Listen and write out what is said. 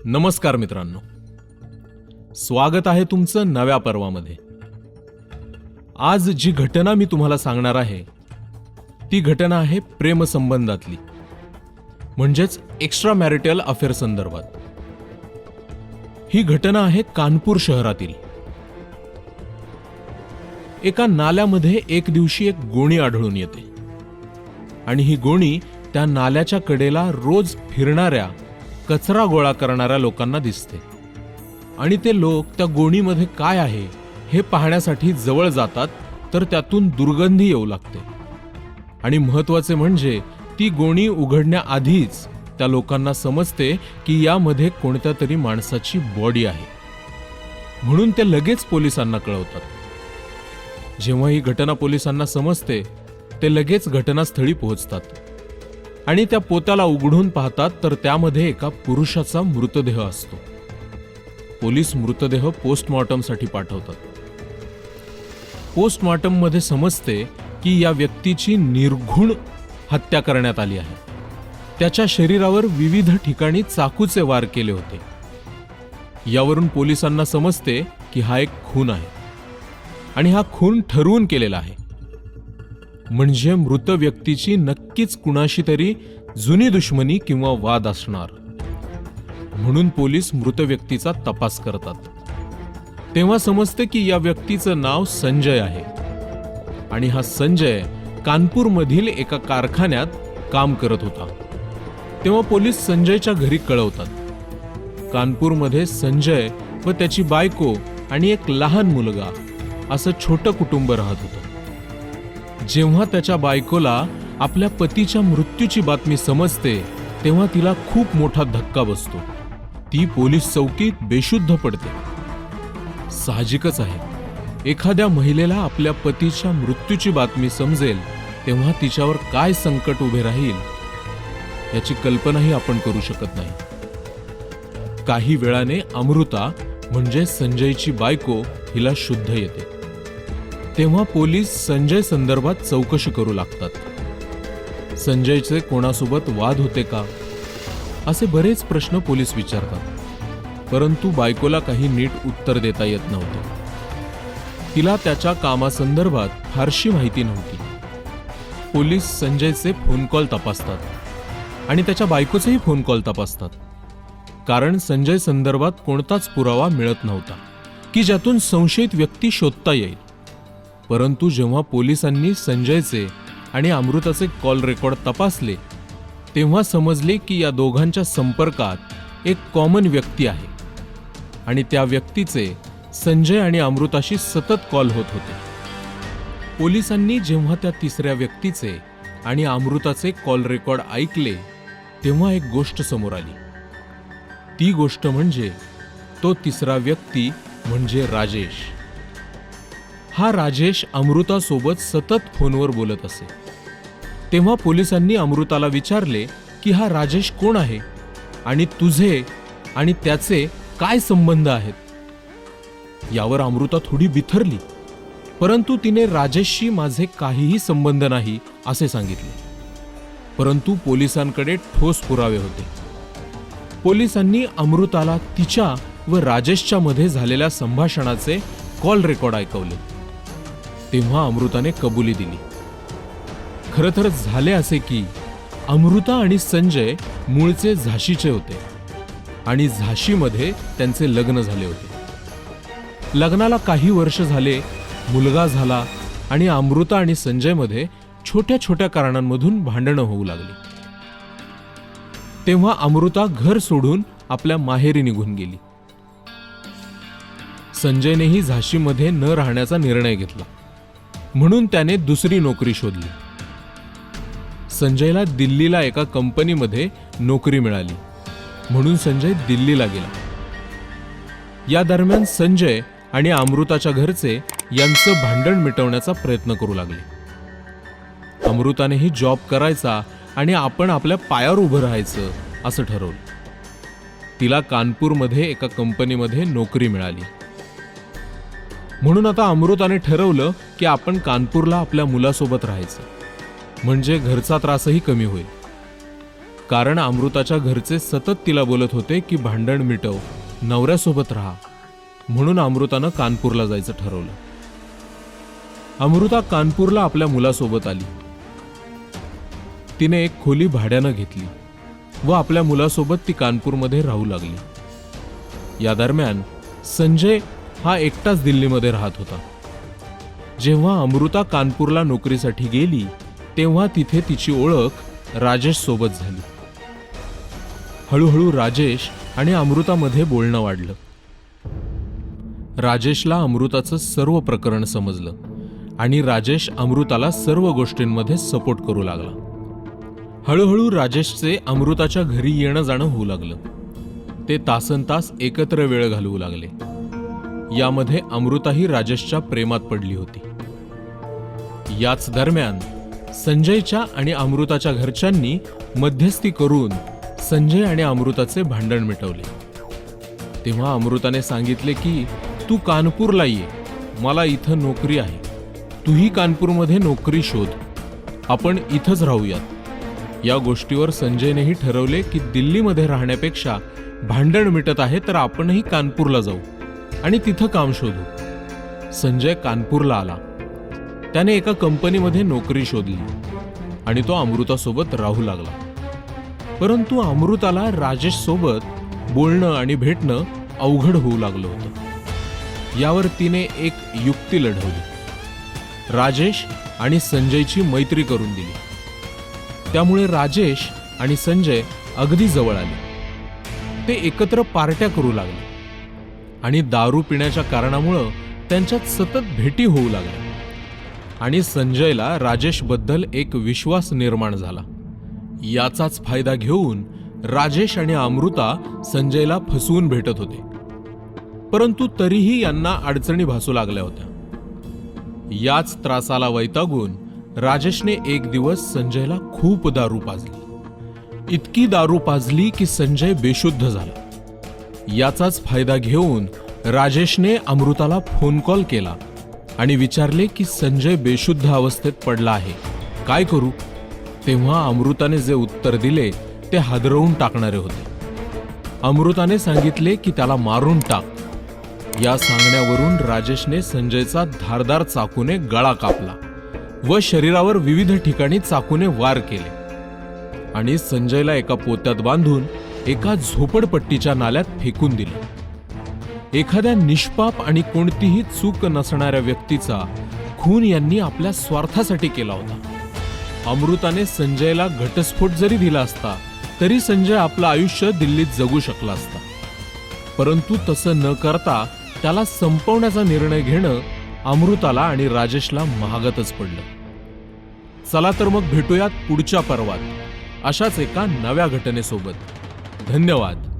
नमस्कार मित्रांनो, स्वागत आहे तुमचं नव्या पर्वामध्ये. आज जी घटना मी तुम्हाला सांगणार आहे ती घटना आहे प्रेमसंबंधातली, म्हणजेच एक्स्ट्रा मॅरिटल अफेअर संदर्भात. ही घटना आहे कानपूर शहरातील. एका नाल्यामध्ये एक दिवशी एक गोणी आढळून येते आणि ही गोणी त्या नाल्याच्या कडेला रोज फिरणाऱ्या कचरा गोळा करणाऱ्या लोकांना दिसते आणि ते लोक त्या गोणीमध्ये काय आहे हे पाहण्यासाठी जवळ जातात, तर त्यातून दुर्गंधी येऊ लागते. आणि महत्त्वाचे म्हणजे ती गोणी उघडण्याआधीच त्या लोकांना समजते की यामध्ये कोणत्या तरी माणसाची बॉडी आहे, म्हणून ते लगेच पोलिसांना कळवतात. जेव्हा ही घटना पोलिसांना समजते ते लगेच घटनास्थळी पोहोचतात आणि त्या पोत्याला उघडून पाहतात, तर त्यामध्ये एका पुरुषाचा मृतदेह असतो. पोलीस मृतदेह पोस्टमॉर्टमसाठी पाठवतात. पोस्टमॉर्टममध्ये समजते की या व्यक्तीची निर्घृण हत्या करण्यात आली आहे. त्याच्या शरीरावर विविध ठिकाणी चाकूचे वार केले होते. यावरून पोलिसांना समजते की हा एक खून आहे आणि हा खून ठरवून केलेला आहे. म्हणजे मृत व्यक्तीची नक्कीच कुणाशी तरी जुनी दुश्मनी किंवा वाद असणार. म्हणून पोलीस मृत व्यक्तीचा तपास करतात. तेव्हा समजते की या व्यक्तीचं नाव संजय आहे आणि हा संजय कानपूरमधील एका कारखान्यात काम करत होता. तेव्हा पोलीस संजयच्या घरी कळवतात. कानपूरमध्ये संजय व त्याची बायको आणि एक लहान मुलगा असं छोटं कुटुंब राहत होतं. जेव्हा त्याच्या बायकोला आपल्या पतीच्या मृत्यूची बातमी समजते तेव्हा तिला खूप मोठा धक्का बसतो. ती पोलीस चौकीत बेशुद्ध पडते. साहजिकच आहे, एखाद्या महिलेला आपल्या पतीच्या मृत्यूची बातमी समजेल तेव्हा तिच्यावर काय संकट उभे राहील याची कल्पनाही आपण करू शकत नाही. काही वेळाने अमृता म्हणजे संजयची बायको हिला शुद्ध येते. तेव्हा पोलीस संजय संदर्भात चौकशी करू लागतात. संजयचे कोणासोबत वाद होते का असे बरेच प्रश्न पोलीस विचारतात, परंतु बायकोला काही नीट उत्तर देता येत नव्हते. तिला त्याच्या कामासंदर्भात फारशी माहिती नव्हती. पोलीस संजयचे फोन कॉल तपासतात आणि त्याच्या बायकोचेही फोन कॉल तपासतात, कारण संजय संदर्भात कोणताच पुरावा मिळत नव्हता की ज्यातून संशयित व्यक्ती शोधता येईल. परंतु जेव्हा पोलिसांनी संजयचे आणि अमृताचे कॉल रेकॉर्ड तपासले तेव्हा समजले की या दोघांच्या संपर्कात एक कॉमन व्यक्ती आहे आणि त्या व्यक्तीचे संजय आणि अमृताशी सतत कॉल होत होते. पोलिसांनी जेव्हा त्या तिसऱ्या व्यक्तीचे आणि अमृताचे कॉल रेकॉर्ड ऐकले तेव्हा एक गोष्ट समोर आली. ती गोष्ट म्हणजे तो तिसरा व्यक्ती म्हणजे राजेश. हा राजेश अमृतासोबत सतत फोनवर बोलत असे. तेव्हा पोलिसांनी अमृताला विचारले की हा राजेश कोण आहे आणि तुझे आणि त्याचे काय संबंध आहेत. यावर अमृता थोडी बिथरली, परंतु तिने राजेशशी माझे काहीही संबंध नाही असे सांगितले. परंतु पोलिसांकडे ठोस पुरावे होते. पोलिसांनी अमृताला तिच्या व राजेशच्या मध्ये झालेल्या संभाषणाचे कॉल रेकॉर्ड ऐकवले. तेव्हा अमृताने कबुली दिली. खरं तर झाले असे की अमृता आणि संजय मूळचे झाशीचे होते आणि झाशीमध्ये त्यांचे लग्न झाले होते. लग्नाला काही वर्ष झाले, मुलगा झाला आणि अमृता आणि संजयमध्ये छोट्या छोट्या कारणांमधून भांडणं होऊ लागली. तेव्हा अमृता घर सोडून आपल्या माहेरी निघून गेली. संजयनेही झाशीमध्ये न राहण्याचा निर्णय घेतला, म्हणून त्याने दुसरी नोकरी शोधली. संजयला दिल्लीला एका कंपनीमध्ये नोकरी मिळाली, म्हणून संजय दिल्लीला गेला. या दरम्यान संजय आणि अमृताच्या घरचे यांचं भांडण मिटवण्याचा प्रयत्न करू लागले. अमृतानेही जॉब करायचा आणि आपण आपल्या पायावर उभं राहायचं असं ठरवलं. तिला कानपूरमध्ये एका कंपनीमध्ये नोकरी मिळाली. म्हणून आता अमृताने ठरवलं की आपण कानपूरला आपल्या मुलासोबत राहायचं, म्हणजे घरचा त्रासही कमी होईल. कारण अमृताच्या घरचे सतत तिला बोलत होते की भांडण मिटव, नवऱ्यासोबत राहा. म्हणून अमृतानं कानपूरला जायचं ठरवलं. अमृता कानपूरला आपल्या मुलासोबत आली. तिने एक खोली भाड्यानं घेतली व आपल्या मुलासोबत ती कानपूरमध्ये राहू लागली. या दरम्यान संजय हा एकटाच दिल्लीमध्ये राहत होता. जेव्हा अमृता कानपूरला नोकरीसाठी गेली तेव्हा तिथे तिची ओळख राजेश सोबत झाली. हळूहळू राजेश आणि अमृतामध्ये बोलणं वाढलं. राजेशला अमृताचं सर्व प्रकरण समजलं आणि राजेश अमृताला सर्व गोष्टींमध्ये सपोर्ट करू लागला. हळूहळू राजेशचे अमृताच्या घरी येणं जाणं होऊ लागलं. ते तासनतास एकत्र वेळ घालवू लागले. यामध्ये अमृताही राजेशच्या प्रेमात पडली होती. याच दरम्यान संजयच्या आणि अमृताच्या घरच्यांनी मध्यस्थी करून संजय आणि अमृताचे भांडण मिटवले. तेव्हा अमृताने सांगितले की तू कानपूरला ये, मला इथं नोकरी आहे, तूही कानपूरमध्ये नोकरी शोध, आपण इथंच राहूयात. या गोष्टीवर संजयनेही ठरवले की दिल्लीमध्ये राहण्यापेक्षा भांडण मिटत आहे तर आपणही कानपूरला जाऊ आणि तिथं काम शोधू. संजय कानपूरला आला. त्याने एका कंपनीमध्ये नोकरी शोधली आणि तो अमृतासोबत राहू लागला. परंतु अमृताला राजेश सोबत बोलणं आणि भेटणं अवघड होऊ लागलं होतं. यावर तिने एक युक्ती लढवली. राजेश आणि संजयची मैत्री करून दिली. त्यामुळे राजेश आणि संजय अगदी जवळ आले. ते एकत्र पार्ट्या करू लागले आणि दारू पिण्याच्या कारणामुळं त्यांच्यात सतत भेटी होऊ लागल्या. आणि संजयला राजेशबद्दल एक विश्वास निर्माण झाला. याचाच फायदा घेऊन राजेश आणि अमृता संजयला फसवून भेटत होते. परंतु तरीही यांना अडचणी भासू लागल्या होत्या. याच त्रासाला वैतागून राजेशने एक दिवस संजयला खूप दारू पाजली. इतकी दारू पाजली की संजय बेशुद्ध झाला. याचाच फायदा घेऊन राजेशने अमृताला फोन कॉल केला आणि विचारले की संजय बेशुद्ध अवस्थेत पडला आहे, काय करू? तेव्हा अमृताने जे उत्तर दिले ते हादरवून टाकणारे होते. अमृताने सांगितले की त्याला मारून टाक. या सांगण्यावरून राजेशने संजयचा धारदार चाकूने गळा कापला व शरीरावर विविध ठिकाणी चाकूने वार केले आणि संजयला एका पोत्यात बांधून एका झोपडपट्टीच्या नाल्यात फेकून दिले. एखाद्या निष्पाप आणि कोणतीही चूक नसणाऱ्या व्यक्तीचा खून यांनी आपल्या स्वार्थासाठी केला होता. अमृताने संजयला घटस्फोट जरी दिला असता तरी संजय आपलं आयुष्य दिल्लीत जगू शकला असता. परंतु तसं न करता त्याला संपवण्याचा निर्णय घेणं अमृताला आणि राजेशला महागतच पडलं. चला तर मग भेटूयात पुढच्या पर्वात अशाच एका नव्या घटनेसोबत. धन्यवाद.